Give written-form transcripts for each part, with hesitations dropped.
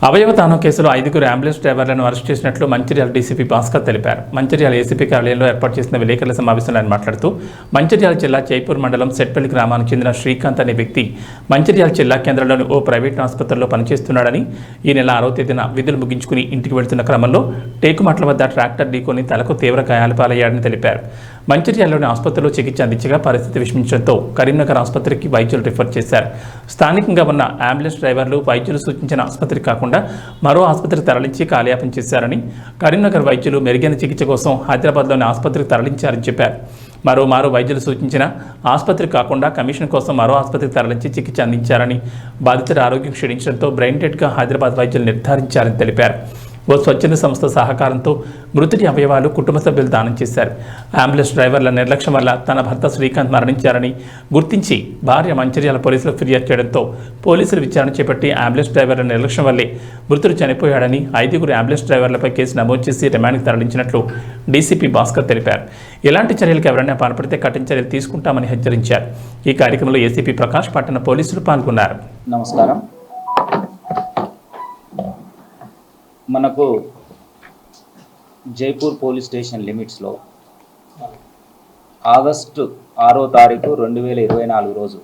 అవయవదానం కేసులో 5గురు ambulance డ్రైవర్లను arrest చేసినట్లు Mancherial DCP Bhaskar తెలిపారు. మంచిర్యాల ఏసీపీ కార్యాలయంలో ఏర్పాటు చేసిన విలేకరుల సమావేశంలో ఆయన మాట్లాడుతూ మంచిర్యాల జిల్లా జైపూర్ మండలం సెట్పల్లి గ్రామానికి చెందిన శ్రీకాంత్ అనే వ్యక్తి మంచిర్యాల జిల్లా కేంద్రంలోని ఓ ప్రైవేట్ ఆసుపత్రిలో పనిచేస్తున్నాడని, ఈ నెల 6వ తేదీన విధులు ముగించుకుని ఇంటికి వెళ్తున్న క్రమంలో టేకుమట్ల వద్ద ట్రాక్టర్ ఢీకొని తలకు తీవ్ర గాయాలు పాలయ్యాడని తెలిపారు. మంచిర్యాలలోని ఆసుపత్రిలో చికిత్స అందించగా పరిస్థితి విషమించడంతో కరీంనగర్ ఆసుపత్రికి వైద్యులు రిఫర్ చేశారు. స్థానికంగా ఉన్న అంబులెన్స్ డ్రైవర్లు వైద్యులు సూచించిన ఆసుపత్రికి కాకుండా మరో ఆసుపత్రికి తరలించి కాలయాపన చేశారని, కరీంనగర్ వైద్యులు మెరుగైన చికిత్స కోసం హైదరాబాద్లోని ఆసుపత్రికి తరలించారని చెప్పారు. మరో వైద్యులు సూచించిన ఆసుపత్రి కాకుండా కమిషన్ కోసం మరో ఆసుపత్రికి తరలించి చికిత్స అందించారని, బాధితుడి ఆరోగ్యం క్షీణించడంతో బ్రెయిన్ డెడ్గా హైదరాబాద్ వైద్యులు నిర్ధారించారని తెలిపారు. ఓ స్వచ్ఛంద సంస్థ సహకారంతో మృతుడి అవయవాలు కుటుంబ సభ్యులు దానం చేశారు. అంబులెన్స్ డ్రైవర్ల నిర్లక్ష్యం వల్ల తన భర్త శ్రీకాంత్ మరణించారని గుర్తించి భార్య మంచిర్యాల పోలీసులకు ఫిర్యాదు చేయడంతో పోలీసులు విచారణ చేపట్టి అంబులెన్స్ డ్రైవర్ల నిర్లక్ష్యం వల్లే మృతుడు చనిపోయాడని 5గురు అంబులెన్స్ డ్రైవర్లపై కేసు నమోదు చేసి రిమాండ్కి తరలించినట్లు డీసీపీ భాస్కర్ తెలిపారు. ఇలాంటి చర్యలకు ఎవరైనా పాల్పడితే కఠిన చర్యలు తీసుకుంటామని హెచ్చరించారు. ఈ కార్యక్రమంలో ఏసీపీ ప్రకాష్, పట్టణ పోలీసులు పాల్గొన్నారు. నమస్కారం. మనకు జైపూర్ పోలీస్ స్టేషన్ లిమిట్స్లో ఆగస్టు 6వ తారీఖు 2024 రోజు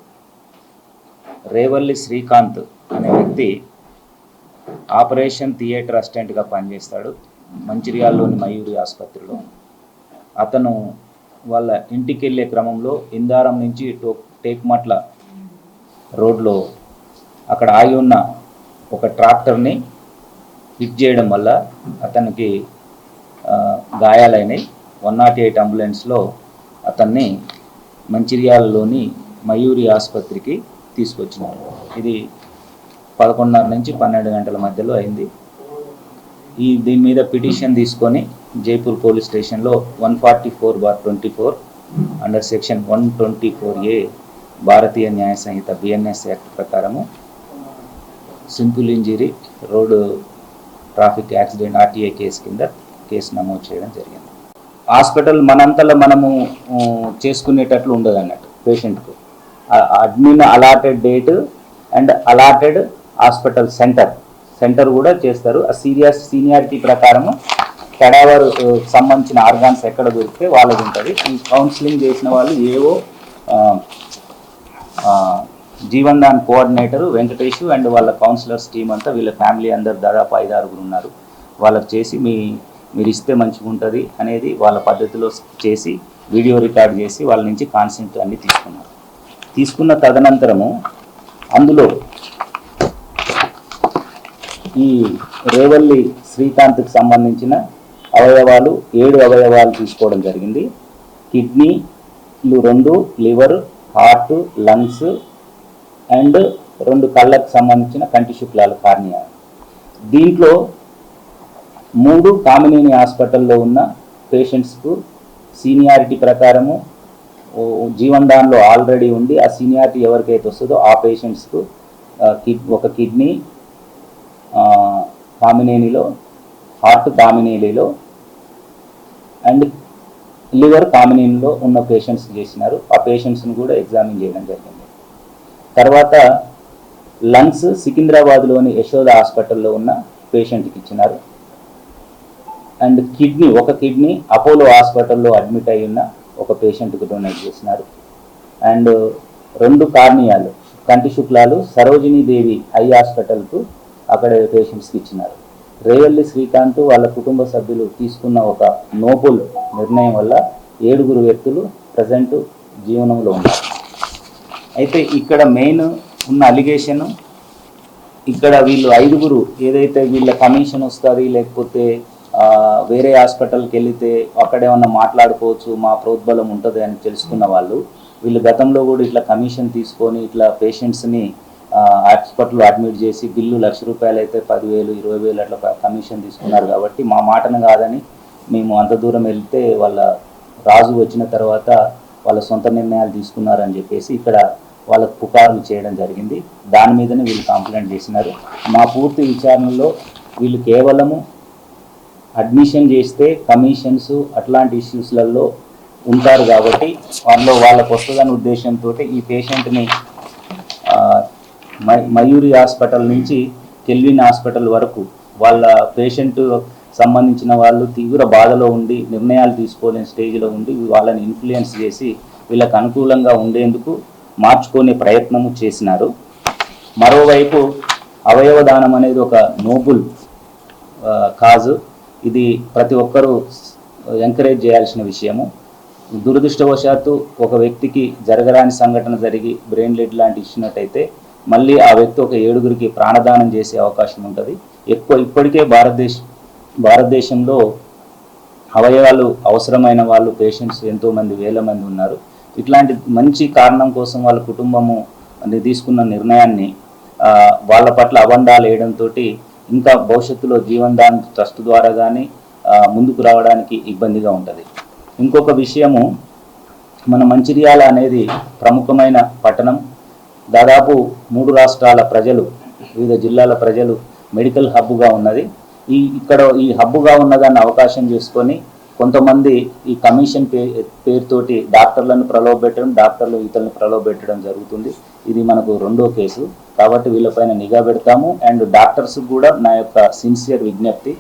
రేవల్లి శ్రీకాంత్ అనే వ్యక్తి ఆపరేషన్ థియేటర్ అసిస్టెంట్గా పనిచేస్తాడు మంచిర్యాలలోని మయూరి ఆసుపత్రిలో. అతను వాళ్ళ ఇంటికి వెళ్ళే క్రమంలో ఇందారం నుంచి టేకుమట్ల రోడ్లో అక్కడ ఆగి ఉన్న ఒక ట్రాక్టర్ని హిట్ చేయడం వల్ల అతనికి గాయాలైనవి. 108 అంబులెన్స్లో అతన్ని మంచిర్యాలలోని మయూరి ఆసుపత్రికి తీసుకొచ్చినారు. ఇది 11:30 నుంచి 12 గంటల మధ్యలో అయింది. దీని మీద పిటిషన్ తీసుకొని జైపూర్ పోలీస్ స్టేషన్లో 144/24 under section 124A Bharatiya Nyaya Sanhita BNS యాక్ట్ ప్రకారము simple injury road traffic accident RTA case కింద కేసు నమోదు చేయడం జరిగింది. హాస్పిటల్ మనంతలో మనము చేసుకునేటట్లు ఉండదు అన్నట్టు. పేషెంట్కు admin allotted date and allotted hospital centre కూడా చేస్తారు. ఆ సీనియారిటీ ప్రకారము కడావర్ సంబంధించిన ఆర్గాన్స్ ఎక్కడ దొరికితే వాళ్ళది ఉంటుంది. ఈ కౌన్సిలింగ్ చేసిన వాళ్ళు ఏవో జీవన్ దాన్ కోఆర్డినేటర్ వెంకటేష్ అండ్ వాళ్ళ కౌన్సిలర్స్ టీం అంతా, వీళ్ళ ఫ్యామిలీ అందరు దాదాపు 5-6 ఉన్నారు. వాళ్ళకి చేసి మీరు ఇస్తే మంచిగా ఉంటుంది అనేది వాళ్ళ పద్ధతిలో చేసి వీడియో రికార్డ్ చేసి వాళ్ళ నుంచి కాన్సెంట్ అన్ని తీసుకున్న తదనంతరము అందులో ఈ రేవల్లి శ్రీకాంత్కి సంబంధించిన అవయవాలు 7 అవయవాలు తీసుకోవడం జరిగింది. కిడ్నీలు 2, లివర్, హార్ట్, లంగ్స్ అండ్ 2 కళ్ళకు సంబంధించిన కంటి శుక్లాలు కార్నియా. దీంట్లో 3 కామినేని హాస్పిటల్లో ఉన్న పేషెంట్స్కు సీనియారిటీ ప్రకారము జీవన్ దాన్లో ఆల్రెడీ ఉండి ఆ సీనియారిటీ ఎవరికైతే వస్తుందో ఆ పేషెంట్స్కు ఒక కిడ్నీ కామినేనిలో, హార్ట్ కామినేనిలో అండ్ లివర్ కామినేనిలో ఉన్న పేషెంట్స్ చేసినారు. ఆ పేషెంట్స్ని కూడా ఎగ్జామిన్ చేయడం జరిగింది. తర్వాత లంగ్స్ సికింద్రాబాద్లోని యశోద హాస్పిటల్లో ఉన్న పేషెంట్కి ఇచ్చినారు. అండ్ ఒక కిడ్నీ అపోలో హాస్పిటల్లో అడ్మిట్ అయి ఉన్న ఒక పేషెంట్కి డొనేట్ చేసినారు. అండ్ 2 కార్నియాలు కంటి శుక్లాలు సరోజినీదేవి ఐ హాస్పిటల్కు అక్కడ పేషెంట్స్కి ఇచ్చినారు. రేవల్లి శ్రీకాంత్ వాళ్ళ కుటుంబ సభ్యులు తీసుకున్న ఒక నోబుల్ నిర్ణయం వల్ల 7 వ్యక్తులు ప్రజెంట్ జీవనంలో ఉన్నారు. అయితే ఇక్కడ మెయిన్ ఉన్న అలిగేషన్, ఇక్కడ వీళ్ళు 5 ఏదైతే వీళ్ళ కమిషన్ వస్తుంది, లేకపోతే వేరే హాస్పిటల్కి వెళితే అక్కడేమన్నా మాట్లాడుకోవచ్చు, మా ప్రోద్బలం ఉంటుంది అని తెలుసుకున్న వీళ్ళు గతంలో కూడా ఇట్లా కమిషన్ తీసుకొని ఇట్లా పేషెంట్స్ని హాస్పిటల్లో అడ్మిట్ చేసి బిల్లు ₹1,00,000 అయితే 10,000, 20,000 అట్లా కమిషన్ తీసుకున్నారు. కాబట్టి మా మాటను కాదని మేము అంత దూరం వెళ్తే వాళ్ళ రాజు వచ్చిన తర్వాత వాళ్ళ సొంత నిర్ణయాలు తీసుకున్నారని చెప్పేసి ఇక్కడ వాళ్ళకు పుకార్లు చేయడం జరిగింది. దాని మీదనే వీళ్ళు కంప్లైంట్ చేసినారు. మా పూర్తి విచారణలో వీళ్ళు కేవలము అడ్మిషన్ చేస్తే కమిషన్స్ అట్లాంటి ఇష్యూస్లలో ఉంటారు కాబట్టి వాళ్ళకు వస్తుందనే ఉద్దేశంతో ఈ పేషెంట్ని మయూరి హాస్పిటల్ నుంచి కెల్విన్ హాస్పిటల్ వరకు వాళ్ళ పేషెంట్ సంబంధించిన వాళ్ళు తీవ్ర బాధలో ఉండి నిర్ణయాలు తీసుకోలేని స్టేజ్లో ఉండి వాళ్ళని ఇన్ఫ్లుయెన్స్ చేసి వీళ్ళకి అనుకూలంగా ఉండేందుకు మార్చుకునే ప్రయత్నము చేసినారు. మరోవైపు అవయవ దానం అనేది ఒక నోబుల్ కాజు. ఇది ప్రతి ఒక్కరూ ఎంకరేజ్ చేయాల్సిన విషయము. దురదృష్టవశాత్తు ఒక వ్యక్తికి జరగరాని సంఘటన జరిగి బ్రెయిన్ డెడ్ లాంటి ఇచ్చినట్టయితే మళ్ళీ ఆ వ్యక్తి ఒక 7గురికి ప్రాణదానం చేసే అవకాశం ఉంటుంది. ఇప్పటికే భారతదేశంలో అవయవాలు అవసరమైన వాళ్ళు పేషెంట్స్ ఎంతోమంది వేల మంది ఉన్నారు. ఇట్లాంటి మంచి కారణం కోసం వాళ్ళ కుటుంబము తీసుకున్న నిర్ణయాన్ని వాళ్ళ పట్ల అబండాలు వేయడంతో ఇంకా భవిష్యత్తులో జీవన్దాన్ ట్రస్ట్ ద్వారా కానీ ముందుకు రావడానికి ఇబ్బందిగా ఉంటుంది. ఇంకొక విషయము, మన మంచిర్యాల అనేది ప్రముఖమైన పట్టణం. దాదాపు 3 రాష్ట్రాల ప్రజలు, వివిధ జిల్లాల ప్రజలు మెడికల్ హబ్గా ఉన్నది. ఈ హబ్గా ఉన్నదాన్ని అవకాశం చేసుకొని కొంతమంది ఈ కమిషన్ పేరుతోటి డాక్టర్లను ప్రలోభపెట్టడం, డాక్టర్లు ఇతరులను ప్రలోభపెట్టడం జరుగుతుంది. ఇది మనకు 2వ కేసు కాబట్టి వీళ్ళపైన నిఘా పెడతాము. అండ్ డాక్టర్స్ కూడా నా యొక్క సిన్సియర్ విజ్ఞప్తి,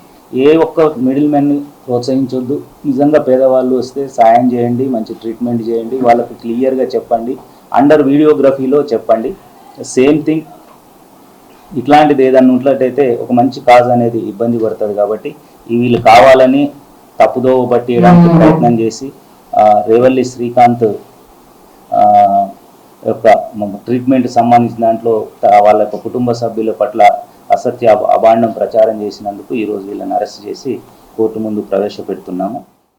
ఏ ఒక్క మిడిల్ మ్యాన్ని ప్రోత్సహించొద్దు. నిజంగా పేదవాళ్ళు వస్తే సాయం చేయండి, మంచి ట్రీట్మెంట్ చేయండి, వాళ్ళకు క్లియర్గా చెప్పండి, అండర్ వీడియోగ్రఫీలో చెప్పండి. సేమ్ థింగ్ ఇట్లాంటిది ఏదన్నా ఉన్నట్లయితే ఒక మంచి కాజ్ అనేది ఇబ్బంది పడుతుంది. కాబట్టి వీళ్ళు కావాలని తప్పుదోవ పట్టియడానికి ప్రయత్నం చేసి రేవల్లి శ్రీకాంత్ యొక్క ట్రీట్మెంట్ సంబంధించిన దాంట్లో వాళ్ళ యొక్క కుటుంబ సభ్యుల పట్ల అసత్య అభాండం ప్రచారం చేసినందుకు ఈరోజు వీళ్ళని అరెస్ట్ చేసి కోర్టు ముందు ప్రవేశపెడుతున్నాము.